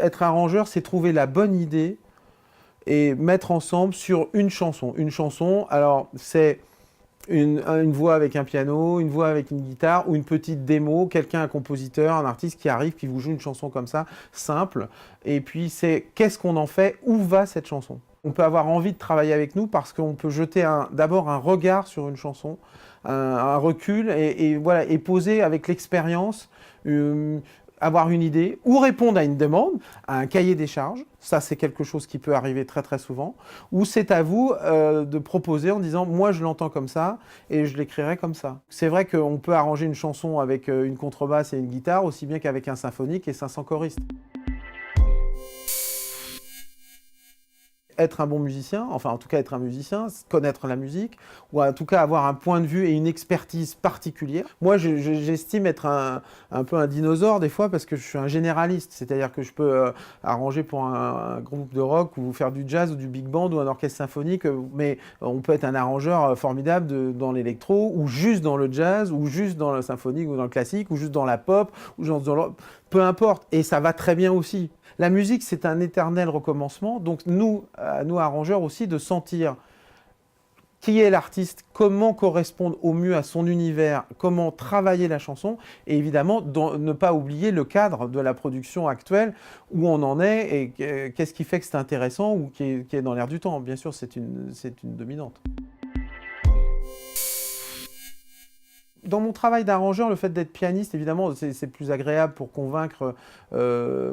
être arrangeur, c'est trouver la bonne idée et mettre ensemble sur une chanson. Une chanson, alors c'est une voix avec un piano, une voix avec une guitare ou une petite démo, quelqu'un, un compositeur, un artiste qui arrive, qui vous joue une chanson comme ça, simple. Et puis c'est qu'est-ce qu'on en fait, où va cette chanson? On peut avoir envie de travailler avec nous parce qu'on peut jeter d'abord un regard sur une chanson, un recul voilà, et poser avec l'expérience, avoir une idée ou répondre à une demande, à un cahier des charges. Ça, c'est quelque chose qui peut arriver très très souvent. Ou c'est à vous de proposer en disant « moi, je l'entends comme ça et je l'écrirai comme ça ». C'est vrai qu'on peut arranger une chanson avec une contrebasse et une guitare aussi bien qu'avec un symphonique et 500 choristes. Être un bon musicien, enfin en tout cas être un musicien, connaître la musique, ou en tout cas avoir un point de vue et une expertise particulière. Moi j'estime être un peu un dinosaure des fois parce que je suis un généraliste, c'est-à-dire que je peux arranger pour un groupe de rock ou faire du jazz ou du big band ou un orchestre symphonique, mais on peut être un arrangeur formidable dans l'électro ou juste dans le jazz ou juste dans le symphonique ou dans le classique ou juste dans la pop ou juste dans le... Peu importe, et ça va très bien aussi. La musique, c'est un éternel recommencement, donc nous arrangeurs aussi, de sentir qui est l'artiste, comment correspondre au mieux à son univers, comment travailler la chanson, et évidemment ne pas oublier le cadre de la production actuelle, où on en est, et qu'est-ce qui fait que c'est intéressant ou qui est dans l'air du temps. Bien sûr, c'est une dominante. Dans mon travail d'arrangeur, le fait d'être pianiste, évidemment, c'est plus agréable pour convaincre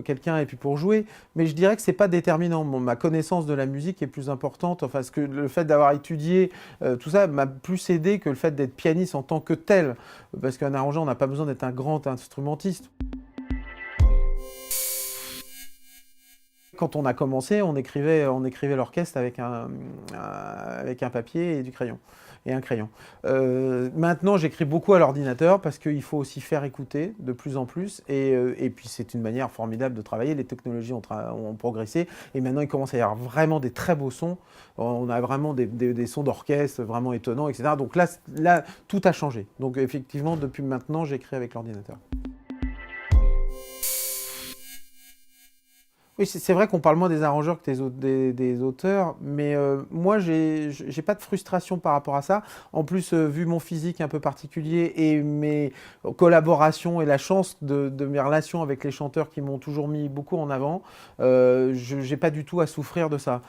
quelqu'un et puis pour jouer. Mais je dirais que ce n'est pas déterminant. Ma connaissance de la musique est plus importante. Enfin, le fait d'avoir étudié tout ça m'a plus aidé que le fait d'être pianiste en tant que tel. Parce qu'un arrangeur n'a pas besoin d'être un grand instrumentiste. Quand on a commencé, on écrivait l'orchestre avec un papier et du crayon. Et un crayon. Maintenant, j'écris beaucoup à l'ordinateur parce qu'il faut aussi faire écouter de plus en plus. Et puis, c'est une manière formidable de travailler. Les technologies ont progressé. Et maintenant, il commence à y avoir vraiment des très beaux sons. On a vraiment des sons d'orchestre vraiment étonnants, etc. Donc là, tout a changé. Donc, effectivement, depuis maintenant, j'écris avec l'ordinateur. Oui, c'est vrai qu'on parle moins des arrangeurs que des auteurs, mais moi, j'ai pas de frustration par rapport à ça. En plus, vu mon physique un peu particulier et mes collaborations et la chance de mes relations avec les chanteurs qui m'ont toujours mis beaucoup en avant, j'ai pas du tout à souffrir de ça.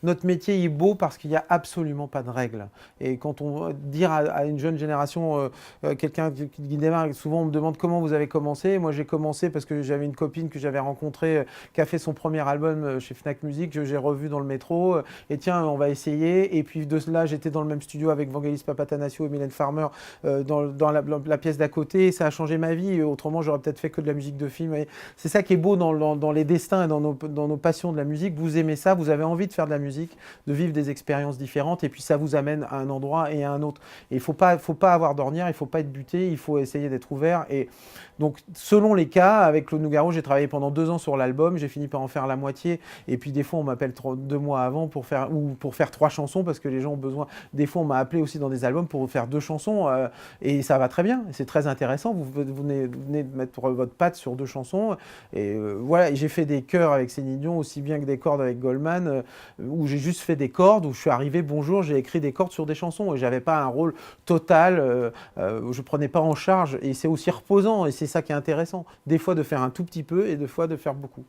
Notre métier est beau parce qu'il n'y a absolument pas de règles. Et quand on dire à une jeune génération, quelqu'un qui démarre, souvent on me demande comment vous avez commencé. Moi j'ai commencé parce que j'avais une copine que j'avais rencontrée qui a fait son premier album chez Fnac Music, que j'ai revu dans le métro. Et tiens, on va essayer. Et puis de cela, j'étais dans le même studio avec Vangelis Papathanassiou et Mylène Farmer dans la pièce d'à côté. Et ça a changé ma vie. Autrement, j'aurais peut-être fait que de la musique de film. C'est ça qui est beau dans les destins et dans nos passions de la musique. Vous aimez ça, vous avez envie de faire de la musique, de vivre des expériences différentes et puis ça vous amène à un endroit et à un autre. Et il faut pas avoir d'ornière, il faut pas être buté, il faut essayer d'être ouvert. Et donc selon les cas, avec Claude Nougaro, j'ai travaillé pendant 2 ans sur l'album, j'ai fini par en faire la moitié et puis des fois on m'appelle 2 mois avant pour faire 3 chansons parce que les gens ont besoin. Des fois on m'a appelé aussi dans des albums pour faire 2 chansons et ça va très bien, c'est très intéressant. Vous venez de mettre votre patte sur 2 chansons et voilà. J'ai fait des chœurs avec Céline Dion aussi bien que des cordes avec Goldman où j'ai juste fait des cordes, où je suis arrivé, bonjour, j'ai écrit des cordes sur des chansons et j'avais pas un rôle total, je prenais pas en charge et c'est aussi reposant et c'est ça qui est intéressant, des fois de faire un tout petit peu et des fois de faire beaucoup.